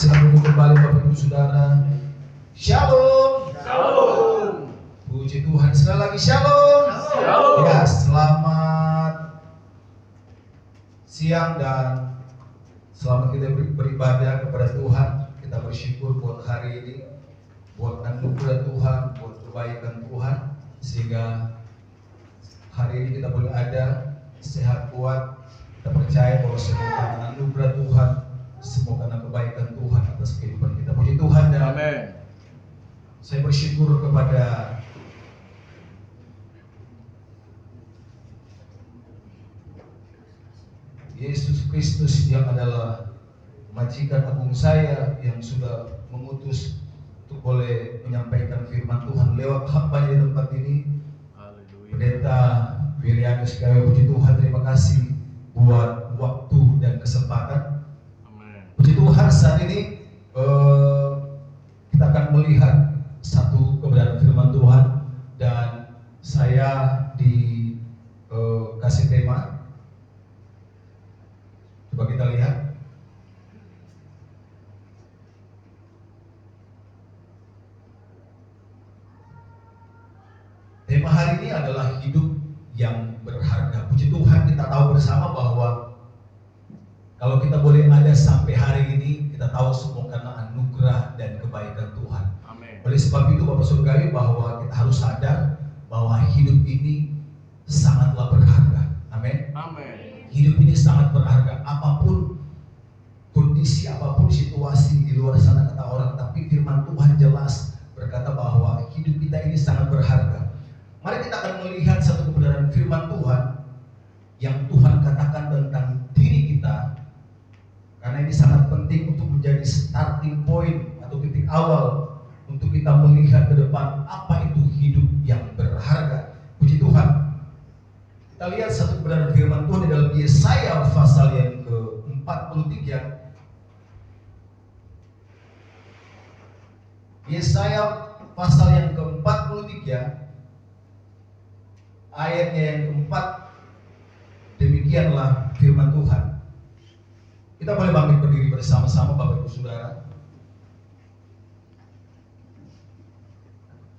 silakan duduk kembali Bapak Ibu Saudara. Shalom. Shalom. Puji Tuhan, sekali lagi shalom. Shalom. Ya, selamat siang dan selamat kita beribadah kepada Tuhan. Kita bersyukur buat hari ini, buat anugerah Tuhan, buat kebaikan Tuhan, sehingga hari ini kita boleh ada sehat kuat. Kita percaya bahwa semua karena anugerah Tuhan, semua karena kebaikan Tuhan atas kehidupan kita. Puji Tuhan dan Amin. saya bersyukur kepada Yesus Kristus yang adalah majikan agung saya, yang sudah mengutus untuk boleh menyampaikan firman Tuhan lewat hambanya di tempat ini. Haleluya. Pendeta Wilianus, kami puji Tuhan, terima kasih buat waktu dan kesempatan. Amin. Puji Tuhan, saat ini kita akan melihat satu kebenaran firman Tuhan, dan saya dikasih tema. Coba kita lihat. Tema hari ini adalah hidup yang berharga. Puji Tuhan, kita tahu bersama bahwa kalau kita boleh ada sampai hari ini, kita tahu semua karena anugerah dan kebaikan Tuhan. Amin. Oleh sebab itu Bapak Surgawi, bahwa kita harus sadar bahwa hidup ini sangatlah berharga. Amin. Amin. Hidup ini sangat berharga. Apapun kondisi, apapun situasi di luar sana kata orang, tapi firman Tuhan jelas berkata bahwa hidup kita ini sangat berharga. Mari kita akan melihat satu kebenaran firman Tuhan yang Tuhan katakan tentang diri kita, karena ini sangat penting untuk menjadi starting point atau titik awal untuk kita melihat ke depan apa itu hidup yang berharga. Puji Tuhan. Kita lihat satu kebenaran firman Tuhan di dalam Yesaya pasal yang ke-43. Yesaya pasal yang ke-43 ayatnya yang ke-4. Demikianlah firman Tuhan. Kita boleh bangkit berdiri bersama-sama Bapak Ibu Saudara.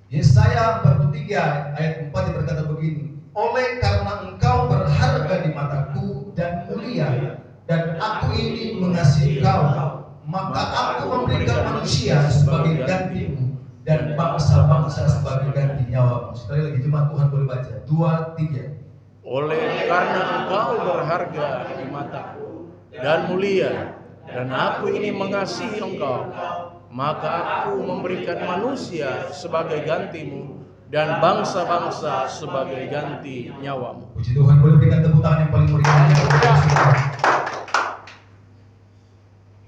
Yesaya 43 ayat 4 berkata begini, oleh karena engkau berharga di mataku dan mulia, dan aku ini mengasihi engkau, maka aku memberikan manusia sebagai gantimu dan bangsa-bangsa sebagai ganti nyawamu. Sekali lagi jemaat Tuhan boleh baca 2, 3. Oleh karena engkau berharga di mataku dan mulia, dan aku ini mengasihi engkau, maka aku memberikan manusia sebagai gantimu dan bangsa-bangsa sebagai ganti nyawamu. Puji Tuhan, boleh berikan tepuk tangan yang paling meriah.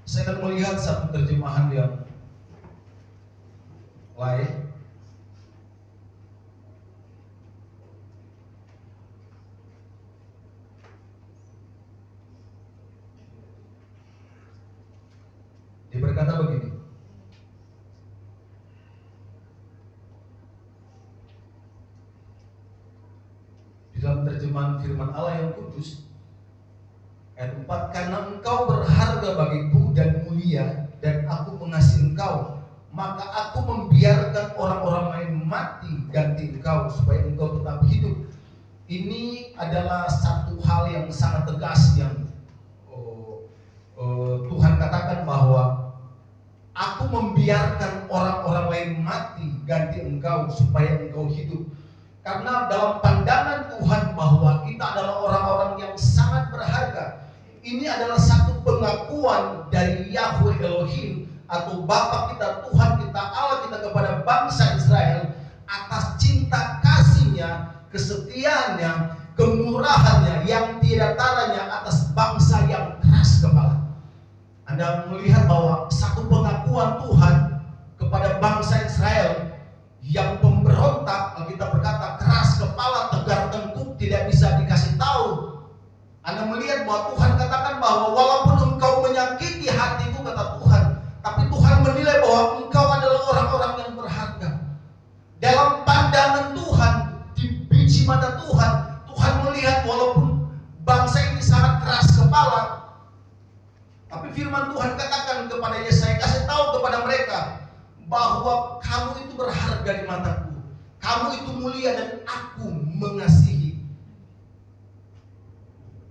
Saya akan melihat satu terjemahan yang lain. Dia berkata begini, di dalam terjemahan firman Allah yang kudus ayat 4, karena engkau berharga bagiku dan mulia, dan aku mengasihi engkau, maka aku membiarkan orang-orang lain mati ganti engkau supaya engkau tetap hidup. Ini adalah satu hal yang sangat tegas yang Tuhan katakan bahwa aku membiarkan orang-orang lain mati ganti engkau supaya engkau hidup. Karena dalam pandangan Tuhan bahwa kita adalah orang-orang yang sangat berharga. Ini adalah satu pengakuan dari Yahweh Elohim atau Bapa kita, Tuhan kita, Allah kita kepada bangsa Israel atas cinta kasih-Nya, kesetiaannya, kemurahannya yang tidak taranya atas bangsa yang keras kepala. Anda melihat bahwa satu pengakuan Tuhan kepada bangsa Israel yang pemberontak, kita berkata keras kepala, tegar tengkuk, tidak bisa dikasih tahu. Anda melihat bahwa Tuhan katakan bahwa walaupun engkau menyakiti hatiku, kata Tuhan, tapi Tuhan menilai bahwa engkau adalah orang-orang yang berharga. Dalam pandangan Tuhan, di biji mata Tuhan, Tuhan melihat walaupun bangsa ini sangat keras kepala, tapi firman Tuhan katakan kepada Yesaya, kasih kepada mereka bahwa kamu itu berharga di mataku, kamu itu mulia dan aku mengasihi.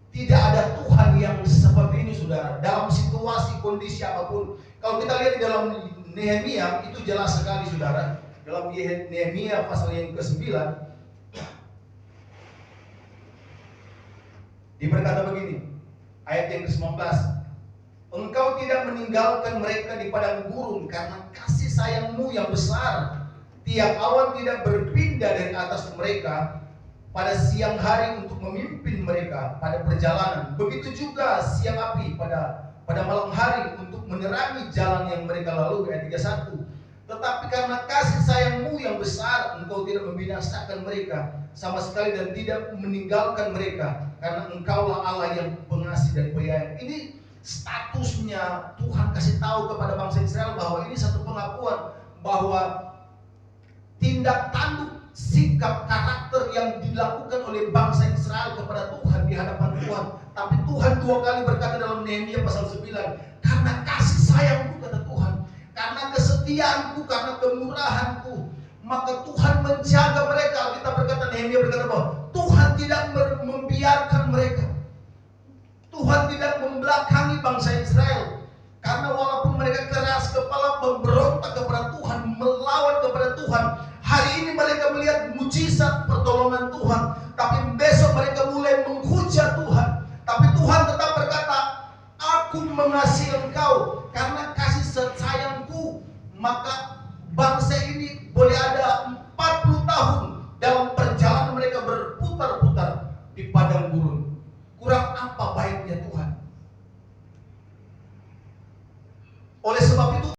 Tidak ada Tuhan yang seperti ini, saudara, dalam situasi kondisi apapun. Kalau kita lihat di dalam Nehemia itu jelas sekali, saudara. Dalam Nehemia pasal yang ke-9 berkata begini, ayat yang ke-19, engkau tidak meninggalkan mereka di padang gurun karena kasih sayangmu yang besar. Tiap awan tidak berpindah dari atas mereka pada siang hari untuk memimpin mereka pada perjalanan. Begitu juga siang api pada malam hari untuk menerangi jalan yang mereka lalui. Ayat 31. Tetapi karena kasih sayangmu yang besar, engkau tidak membinasakan mereka sama sekali dan tidak meninggalkan mereka, karena engkaulah Allah yang pengasih dan penyayang. Ini statusnya Tuhan kasih tahu kepada bangsa Israel bahwa ini satu pengakuan bahwa tindak tanduk, sikap, karakter yang dilakukan oleh bangsa Israel kepada Tuhan di hadapan Tuhan. Tapi Tuhan dua kali berkata dalam Nehemia pasal 9, karena kasih sayangku, kata Tuhan, karena kesetiaanku, karena kemurahanku, maka Tuhan menjaga mereka. Kita berkata, Nehemia berkata bahwa Tuhan tidak membiarkan mereka. Tuhan tidak membelakangi bangsa Israel. Karena walaupun mereka keras kepala, memberontak kepada Tuhan, melawan kepada Tuhan, hari ini mereka melihat mujizat pertolongan Tuhan, tapi besok mereka mulai menghujat Tuhan. Tapi Tuhan tetap berkata, aku mengasihi engkau, karena kasih sayangku, maka